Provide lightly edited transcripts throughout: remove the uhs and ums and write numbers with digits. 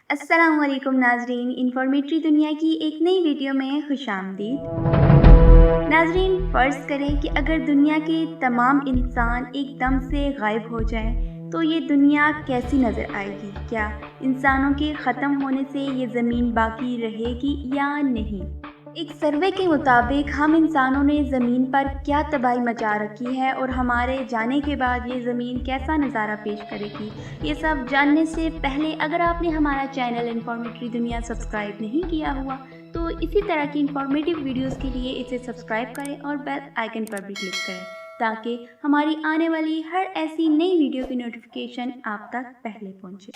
السلام علیکم ناظرین، انفارمیٹری دنیا کی ایک نئی ویڈیو میں خوش آمدید۔ ناظرین، فرض کریں کہ اگر دنیا کے تمام انسان ایک دم سے غائب ہو جائیں تو یہ دنیا کیسی نظر آئے گی؟ کیا انسانوں کے ختم ہونے سے یہ زمین باقی رہے گی یا نہیں؟ ایک سروے کے مطابق ہم انسانوں نے زمین پر کیا تباہی مچا رکھی ہے اور ہمارے جانے کے بعد یہ زمین کیسا نظارہ پیش کرے گی، یہ سب جاننے سے پہلے اگر آپ نے ہمارا چینل انفارمیٹری دنیا سبسکرائب نہیں کیا ہوا تو اسی طرح کی انفارمیٹیو ویڈیوز کے لیے اسے سبسکرائب کریں اور بیل آئیکن پر بھی کلک کریں تاکہ ہماری آنے والی ہر ایسی نئی ویڈیو کی نوٹیفیکیشن آپ تک پہلے پہنچے۔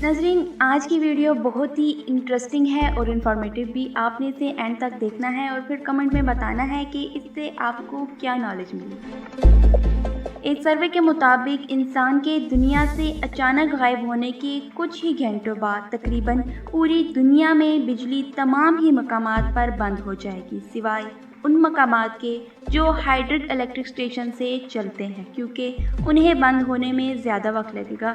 ناظرین، آج کی ویڈیو بہت ہی انٹرسٹنگ ہے اور انفارمیٹیو بھی۔ آپ نے اسے اینڈ تک دیکھنا ہے اور پھر کمنٹ میں بتانا ہے کہ اس سے آپ کو کیا نالج ملی۔ ایک سروے کے مطابق انسان کے دنیا سے اچانک غائب ہونے کے کچھ ہی گھنٹوں بعد تقریباً پوری دنیا میں بجلی تمام ہی مقامات پر بند ہو جائے گی، سوائے ان مقامات کے جو ہائیڈرل الیکٹرک اسٹیشن سے چلتے ہیں، کیونکہ انہیں بند ہونے میں زیادہ وقت لگے گا،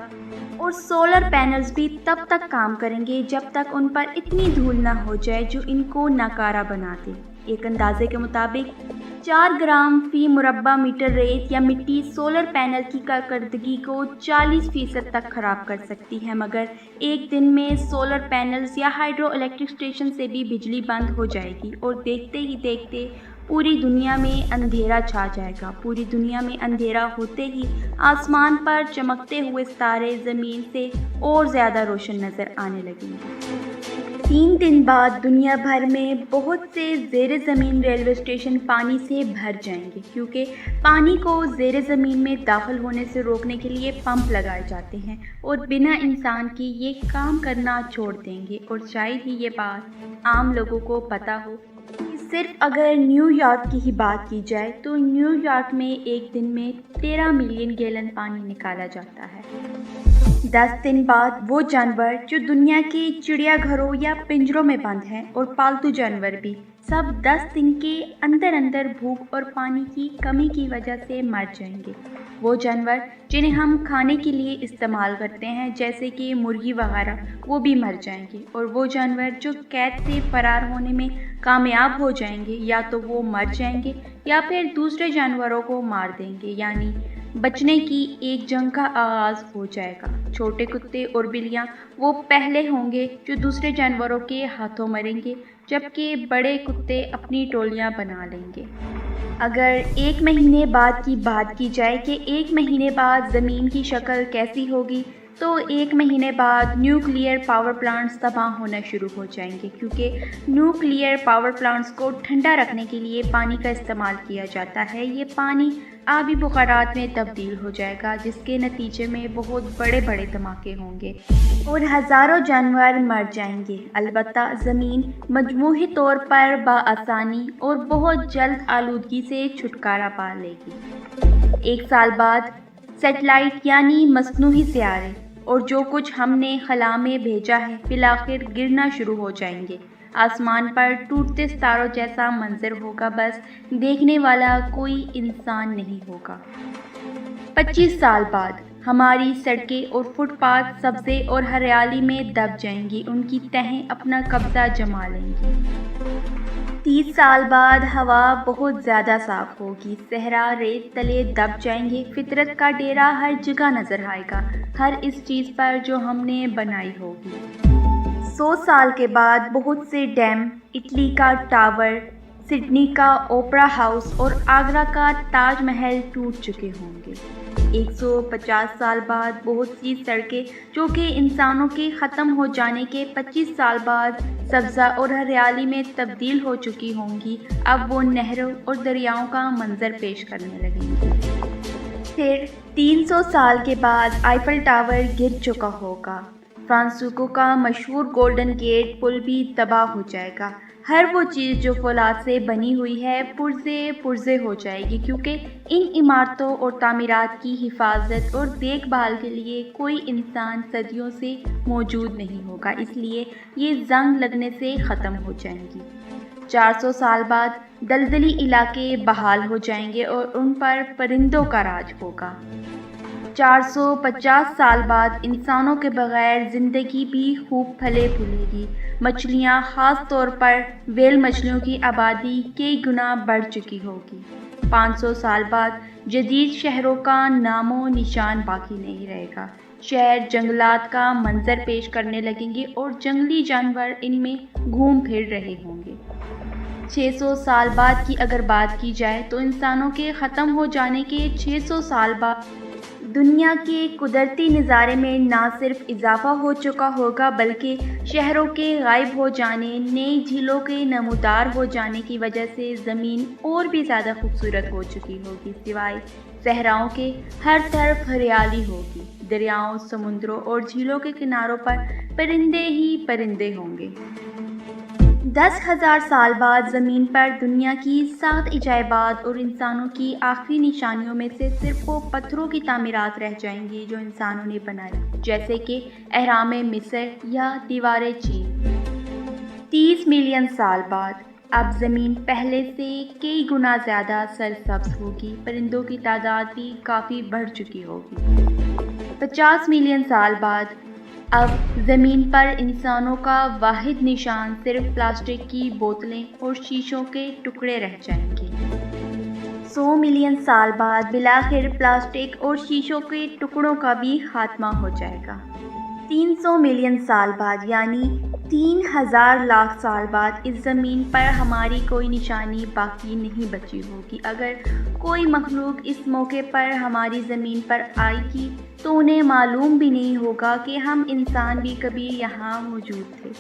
اور سولر پینلز بھی تب تک کام کریں گے جب تک ان پر اتنی دھول نہ ہو جائے جو ان کو ناکارہ بنا دے۔ ایک اندازے کے مطابق 4 گرام فی مربع میٹر ریت یا مٹی سولر پینل کی کارکردگی کو 40% تک خراب کر سکتی ہے، مگر ایک دن میں سولر پینلز یا ہائیڈرو الیکٹرک اسٹیشن سے بھی بجلی بند ہو جائے گی اور دیکھتے ہی دیکھتے پوری دنیا میں اندھیرا چھا جائے گا۔ پوری دنیا میں اندھیرا ہوتے ہی آسمان پر چمکتے ہوئے ستارے زمین سے اور زیادہ روشن نظر آنے لگیں گے۔ 3 دن بعد دنیا بھر میں بہت سے زیر زمین ریلوے اسٹیشن پانی سے بھر جائیں گے، کیونکہ پانی کو زیر زمین میں داخل ہونے سے روکنے کے لیے پمپ لگائے جاتے ہیں اور بنا انسان کی یہ کام کرنا چھوڑ دیں گے۔ اور شاید ہی یہ بات عام لوگوں کو پتہ ہو کہ صرف اگر نیو یارک کی ہی بات کی جائے تو نیو یارک میں ایک دن میں 13 ملین گیلن پانی نکالا جاتا ہے۔ 10 دن بعد وہ جانور جو دنیا کے چڑیا گھروں یا پنجروں میں بند ہیں اور پالتو جانور بھی، سب 10 دن کے اندر اندر بھوک اور پانی کی کمی کی وجہ سے مر جائیں گے۔ وہ جانور جنہیں ہم کھانے کے لیے استعمال کرتے ہیں جیسے کہ مرغی وغیرہ، وہ بھی مر جائیں گے، اور وہ جانور جو قید سے فرار ہونے میں کامیاب ہو جائیں گے یا تو وہ مر جائیں گے یا پھر دوسرے جانوروں کو مار دیں گے، یعنی بچنے کی ایک جنگ کا آغاز ہو جائے گا۔ چھوٹے کتے اور بلیاں وہ پہلے ہوں گے جو دوسرے جانوروں کے ہاتھوں مریں گے، جبکہ بڑے کتے اپنی ٹولیاں بنا لیں گے۔ اگر 1 مہینے بعد کی بات کی جائے کہ 1 مہینے بعد زمین کی شکل کیسی ہوگی، تو 1 مہینے بعد نیوکلیئر پاور پلانٹس تباہ ہونا شروع ہو جائیں گے، کیونکہ نیوکلیئر پاور پلانٹس کو ٹھنڈا رکھنے کے لیے پانی کا استعمال کیا جاتا ہے۔ یہ پانی آبی بخارات میں تبدیل ہو جائے گا، جس کے نتیجے میں بہت بڑے بڑے دھماکے ہوں گے اور ہزاروں جانور مر جائیں گے۔ البتہ زمین مجموعی طور پر بآسانی اور بہت جلد آلودگی سے چھٹکارا پا لے گی۔ 1 سال بعد سیٹلائٹ یعنی مصنوعی سیارے اور جو کچھ ہم نے خلا میں بھیجا ہے بالآخر گرنا شروع ہو جائیں گے۔ آسمان پر ٹوٹتے ستاروں جیسا منظر ہوگا، بس دیکھنے والا کوئی انسان نہیں ہوگا۔ 25 سال بعد ہماری سڑکیں اور فٹ پاتھ سبزے اور ہریالی میں دب جائیں گی، ان کی تہیں اپنا قبضہ جما لیں گی۔ 30 سال بعد ہوا بہت زیادہ صاف ہوگی، صحرا ریت تلے دب جائیں گے، فطرت کا ڈیرا ہر جگہ نظر آئے گا، ہر اس چیز پر جو ہم نے بنائی ہوگی۔ 100 سال کے بعد بہت سے ڈیم، اٹلی کا ٹاور، سڈنی کا اوپرا ہاؤس اور آگرہ کا تاج محل ٹوٹ چکے ہوں گے۔ 150 سال بعد بہت سی سڑکیں جو کہ انسانوں کے ختم ہو جانے کے 25 سال بعد سبزہ اور ہریالی میں تبدیل ہو چکی ہوں گی، اب وہ نہروں اور دریاؤں کا منظر پیش کرنے لگیں گی۔ پھر 300 سال کے بعد آئیفل ٹاور گر چکا ہوگا، فرانسیسکو کا مشہور گولڈن گیٹ پل بھی تباہ ہو جائے گا، ہر وہ چیز جو فولاد سے بنی ہوئی ہے پرزے ہو جائے گی، کیونکہ ان عمارتوں اور تعمیرات کی حفاظت اور دیکھ بھال کے لیے کوئی انسان صدیوں سے موجود نہیں ہوگا، اس لیے یہ زنگ لگنے سے ختم ہو جائیں گی۔ 400 سال بعد دلدلی علاقے بحال ہو جائیں گے اور ان پر پرندوں کا راج ہوگا۔ 450 سال بعد انسانوں کے بغیر زندگی بھی خوب پھلے پھولے گی۔ مچھلیاں، خاص طور پر ویل مچھلیوں کی آبادی کئی گنا بڑھ چکی ہوگی۔ 500 سال بعد جدید شہروں کا نام و نشان باقی نہیں رہے گا۔ شہر جنگلات کا منظر پیش کرنے لگیں گے اور جنگلی جانور ان میں گھوم پھر رہے ہوں گے۔ 600 سال بعد کی اگر بات کی جائے تو انسانوں کے ختم ہو جانے کے 600 سال بعد دنیا کے قدرتی نظارے میں نہ صرف اضافہ ہو چکا ہوگا بلکہ شہروں کے غائب ہو جانے، نئی جھیلوں کے نمودار ہو جانے کی وجہ سے زمین اور بھی زیادہ خوبصورت ہو چکی ہوگی۔ سوائے صحراؤں کے ہر طرف ہریالی ہوگی۔ دریاؤں، سمندروں اور جھیلوں کے کناروں پر پرندے ہی پرندے ہوں گے۔ 10,000 سال بعد زمین پر دنیا کی 7 عجائبات اور انسانوں کی آخری نشانیوں میں سے صرف وہ پتھروں کی تعمیرات رہ جائیں گی جو انسانوں نے بنائی، جیسے کہ اہرام مصر یا دیوار چین۔ 30 ملین سال بعد اب زمین پہلے سے کئی گنا زیادہ سرسبز ہوگی، پرندوں کی تعداد بھی کافی بڑھ چکی ہوگی۔ 50 ملین سال بعد اب زمین پر انسانوں کا واحد نشان صرف پلاسٹک کی بوتلیں اور شیشوں کے ٹکڑے رہ جائیں گے۔ 100 ملین سال بعد بالآخر پلاسٹک اور شیشوں کے ٹکڑوں کا بھی خاتمہ ہو جائے گا۔ 300 ملین سال بعد یعنی 3,000 لاکھ سال بعد اس زمین پر ہماری کوئی نشانی باقی نہیں بچی ہوگی۔ اگر کوئی مخلوق اس موقع پر ہماری زمین پر آئے گی تو انہیں معلوم بھی نہیں ہوگا کہ ہم انسان بھی کبھی یہاں موجود تھے۔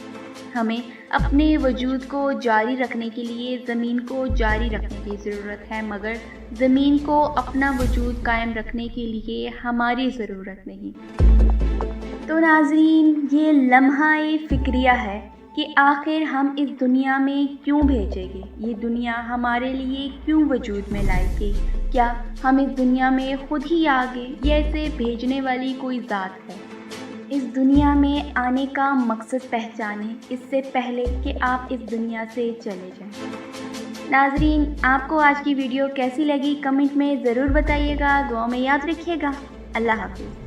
ہمیں اپنے وجود کو جاری رکھنے کے لیے زمین کو جاری رکھنے کی ضرورت ہے، مگر زمین کو اپنا وجود قائم رکھنے کے لیے ہماری ضرورت نہیں۔ تو ناظرین، یہ لمحہ فکریہ ہے کہ آخر ہم اس دنیا میں کیوں بھیجے گئے، یہ دنیا ہمارے لیے کیوں وجود میں لائی گئی؟ کیا ہم اس دنیا میں خود ہی آ گئے یا اسے بھیجنے والی کوئی ذات ہے؟ اس دنیا میں آنے کا مقصد پہچانیں اس سے پہلے کہ آپ اس دنیا سے چلے جائیں۔ ناظرین، آپ کو آج کی ویڈیو کیسی لگی کمنٹ میں ضرور بتائیے گا، دعا میں یاد رکھیے گا۔ اللہ حافظ۔